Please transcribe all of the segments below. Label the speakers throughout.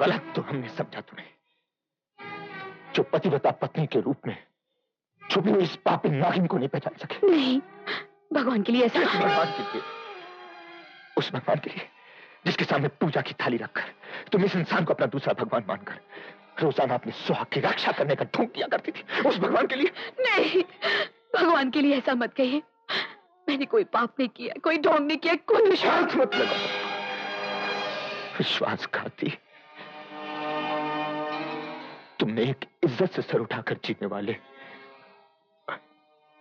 Speaker 1: गलत तो हमने समझा तुम्हें, जो पतिव्रता पत्नी के रूप में छुपी हुई इस पापी नागिन को नहीं पहचान सके।
Speaker 2: नहीं, भगवान के लिए ऐसा।
Speaker 1: भगवान के लिए, उस भगवान के लिए जिसके सामने पूजा की थाली रखकर तुम इस इंसान को अपना दूसरा भगवान मानकर रोजाना अपने सुहाग की रक्षा करने का ढोंग किया करती थी, उस भगवान के लिए।
Speaker 2: नहीं, भगवान के लिए ऐसा मत कहिए। मैंने कोई पाप नहीं किया, कोई ढोंग नहीं किया, कोई
Speaker 1: विश्वास मत लगाओ। विश्वासघाती, तुमने एक इज्जत से सर उठाकर जीने वाले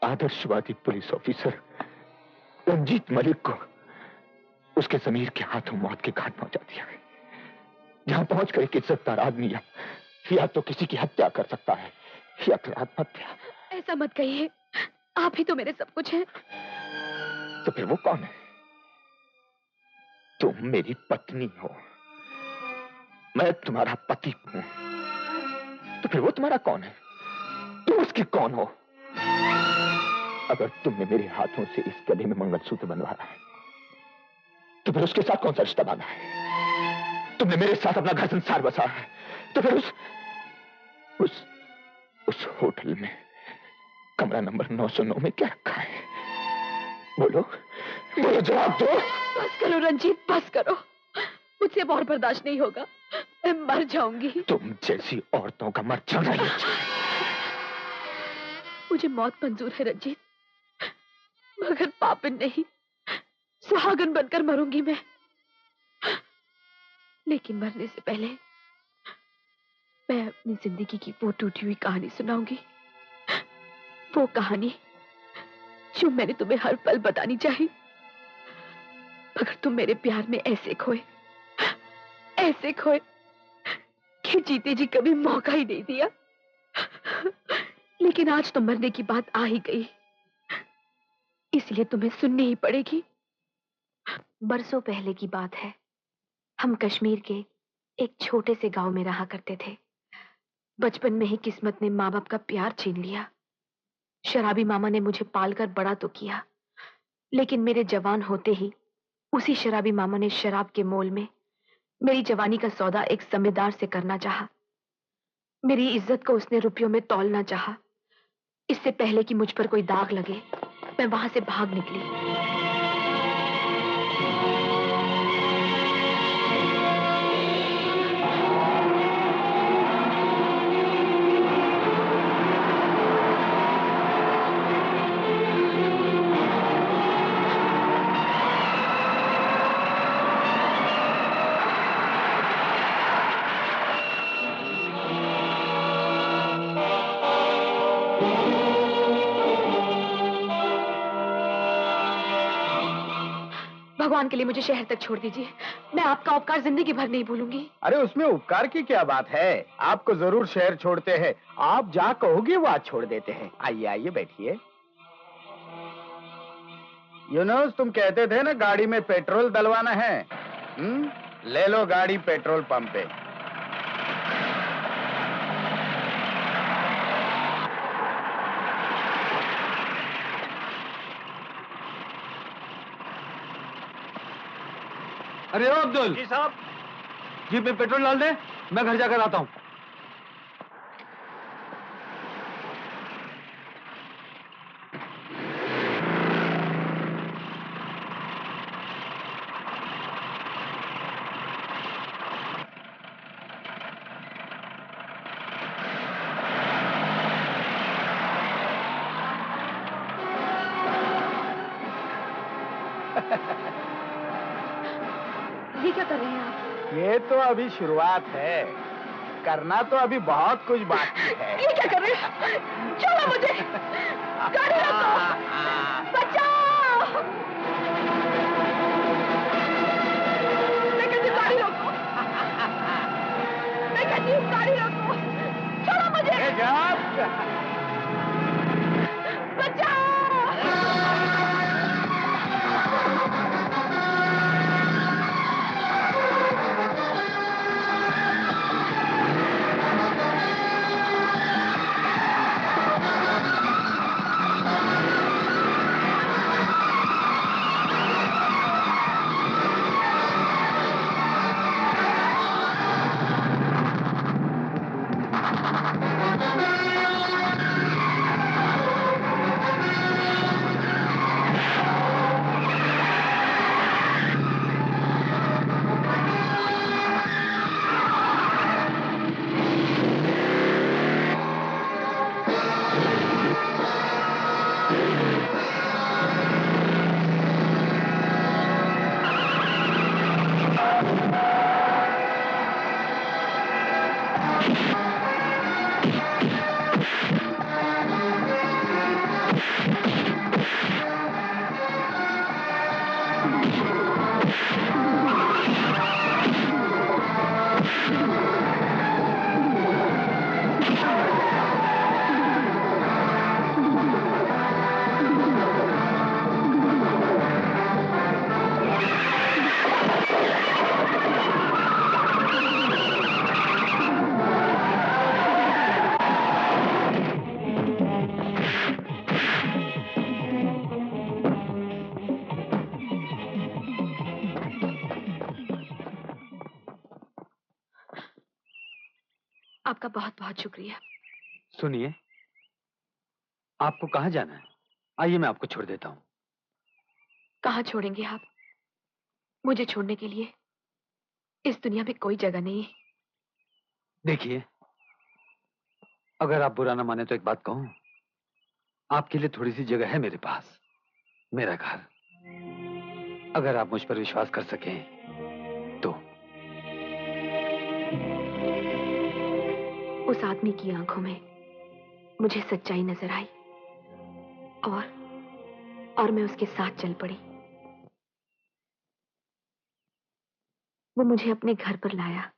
Speaker 1: आदर्शवादी पुलिस ऑफिसर रंजीत मलिक को उसके जमीर के हाथों मौत के घाट पहुंचा दिया है, जहां पहुंचकर एक इज्जतदार आदमी या तो किसी की हत्या कर सकता है या फिर आत्महत्या।
Speaker 2: ऐसा मत कहिए, आप ही तो मेरे सब कुछ हैं।
Speaker 1: तो फिर वो कौन है? तुम मेरी पत्नी हो, मैं तुम्हारा पति हूं, तो फिर वो तुम्हारा कौन है? तुम उसकी कौन हो? अगर तुमने मेरे हाथों से इस गले में मंगलसूत्र बनवाया है, तो फिर उसके साथ कौन सा रिश्ता बांधा है? तुमने मेरे साथ अपना घर संसार बसा है, तो फिर उस होटल में कमरा नंबर 909 में क्या रखा है? बोलो, बोलो, जवाब दो।
Speaker 2: बस करो रंजीत, बस करो। मुझसे और बर्दाश्त नहीं होगा, मैं मर जाऊंगी।
Speaker 1: तुम जैसी औरतों का मर जाना ही अच्छा है।
Speaker 2: मुझे मौत मंजूर है रंजीत, मगर पापिन नहीं, सुहागन बनकर मरूंगी मैं। लेकिन मरने से पहले मैं अपनी जिंदगी की वो टूटी हुई कहानी सुनाऊंगी, वो कहानी जो मैंने तुम्हें हर पल बतानी चाहिए, मगर तुम मेरे प्यार में ऐसे खोए कि जीते जी कभी मौका ही नहीं दिया। लेकिन आज तो मरने की बात आ ही गई, इसलिए तुम्हें सुननी ही पड़ेगी। बरसों पहले की बात है, हम कश्मीर के एक छोटे से गांव में रहा करते थे। बचपन में ही किस्मत ने माँ बाप का प्यार छीन लिया। शराबी मामा ने मुझे पालकर बड़ा तो किया, लेकिन मेरे जवान होते ही उसी शराबी मामा ने शराब के मोल में मेरी जवानी का सौदा एक जमींदार से करना चाहा। मेरी इज्जत को उसने रुपयों में तौलना चाहा। इससे पहले कि मुझ पर कोई दाग लगे, मैं वहां से भाग निकली। भगवान के लिए मुझे शहर तक छोड़ दीजिए, मैं आपका उपकार जिंदगी भर नहीं भूलूंगी।
Speaker 3: अरे उसमें उपकार की क्या बात है, आपको जरूर शहर छोड़ते हैं। आप जहाँ कहोगे वहाँ छोड़ देते हैं। आइए आइए बैठिए। यूनुस, तुम कहते थे ना गाड़ी में पेट्रोल डलवाना है। ले लो गाड़ी पेट्रोल पंप पे।
Speaker 4: अरे ओ अब्दुल
Speaker 3: जी साहब।
Speaker 4: जीप में पेट्रोल डाल दे, मैं घर जाकर आता हूँ।
Speaker 2: ये क्या कर रहे हैं आप?
Speaker 3: ये तो अभी शुरुआत है, करना तो अभी बहुत कुछ बाकी है।
Speaker 2: ये क्या कर रहे हैं? छोड़ो मुझे, गाड़ी रोको, बचाओ! मैं कहती हूँ गाड़ी रोको, मैं कहती हूँ गाड़ी रोको, छोड़ो मुझे, बचाओ! आपका बहुत बहुत शुक्रिया।
Speaker 4: सुनिए, आपको कहाँ जाना है? आइए मैं आपको छोड़ देता हूँ।
Speaker 2: कहाँ छोड़ेंगे आप? मुझे छोड़ने के लिए इस दुनिया में कोई जगह नहीं है।
Speaker 4: देखिए, अगर आप बुरा ना माने तो एक बात कहूँ, आपके लिए थोड़ी सी जगह है मेरे पास, मेरा घर। अगर आप मुझ पर विश्वास कर सकें तो।
Speaker 2: उस आदमी की आंखों में मुझे सच्चाई नजर आई और मैं उसके साथ चल पड़ी। वो मुझे अपने घर पर लाया,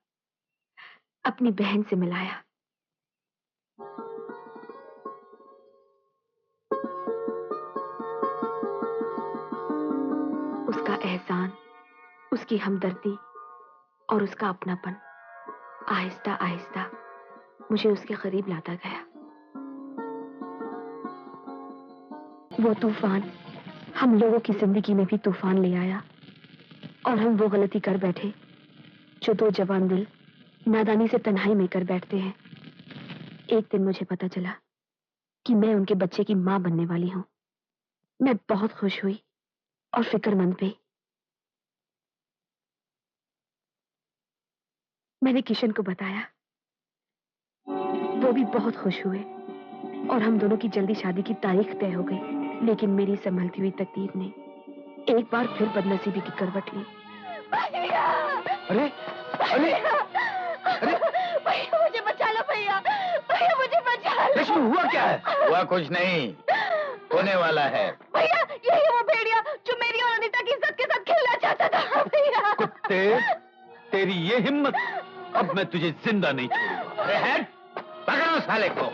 Speaker 2: अपनी बहन से मिलाया। उसका एहसान, उसकी हमदर्दी और उसका अपनापन आहिस्ता आहिस्ता मुझे उसके करीब लाता गया। वो तूफान हम लोगों की जिंदगी में भी तूफान ले आया और हम वो गलती कर बैठे जो दो जवान दिल नादानी से तन्हाई में कर बैठते हैं। एक दिन मुझे पता चला कि मैं उनके बच्चे की मां बनने वाली हूं। मैं बहुत खुश हुई और फिक्रमंद भी। मैंने किशन को बताया, वो भी बहुत खुश हुए और हम दोनों की जल्दी शादी की तारीख तय हो गई। लेकिन मेरी संभलती हुई तकदीर ने एक बार फिर बदनसीबी की करवट ली। भैया!
Speaker 3: अरे अरे
Speaker 2: अरे भैया मुझे बचा लो, भैया भैया मुझे बचा लो।
Speaker 3: लक्ष्मी, हुआ क्या है?
Speaker 1: हुआ कुछ नहीं, होने वाला है।
Speaker 2: भैया यही वो भेड़िया जो मेरी और अनीता की इज्जत के साथ खेलना चाहता था। भैया
Speaker 4: कुत्ते, तेरी ये हिम्मत, अब मैं तुझे जिंदा नहीं छोड़ूंगा।
Speaker 1: अरे हट, पकड़ो साले को।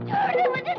Speaker 2: छोड़ मुझे।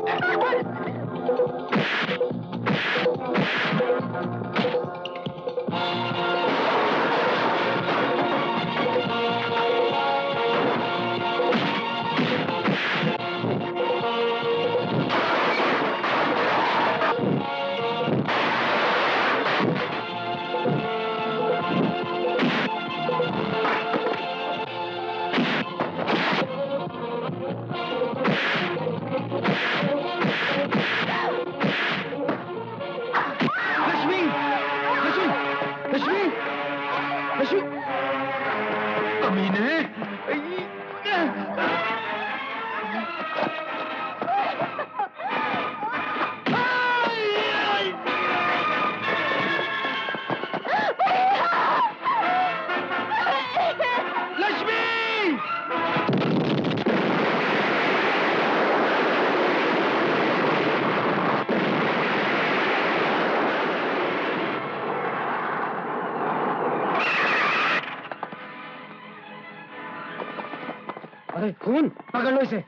Speaker 3: अरे खून, पकड़ लो इसे।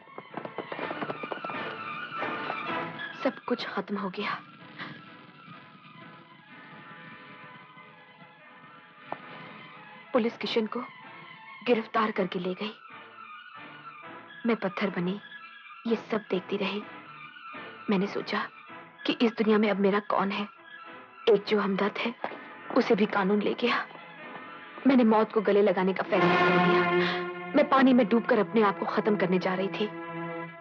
Speaker 2: सब कुछ खत्म हो गया। पुलिस किशन को गिरफ्तार करके ले गई। मैं पत्थर बनी ये सब देखती रही। मैंने सोचा कि इस दुनिया में अब मेरा कौन है। एक जो हमदर्द है उसे भी कानून ले गया। मैंने मौत को गले लगाने का फैसला कर लिया। मैं पानी में डूबकर अपने आप को खत्म करने जा रही थी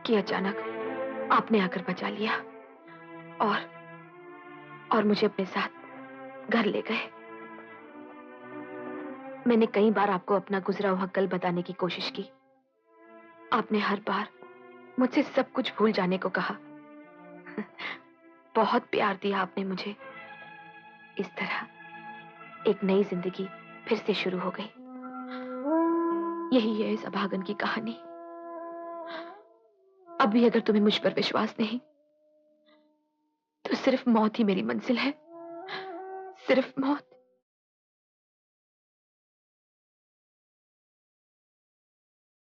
Speaker 2: कि अचानक आपने आकर बचा लिया और मुझे अपने साथ घर ले गए। मैंने कई बार आपको अपना गुजरा हुआ कल बताने की कोशिश की। आपने हर बार मुझसे सब कुछ भूल जाने को कहा। बहुत प्यार दिया आपने मुझे। इस तरह एक नई जिंदगी फिर से शुरू हो गई। यही है इस अभागन की कहानी। अब भी अगर तुम्हें मुझ पर विश्वास नहीं तो सिर्फ मौत ही मेरी मंजिल है। सिर्फ मौत।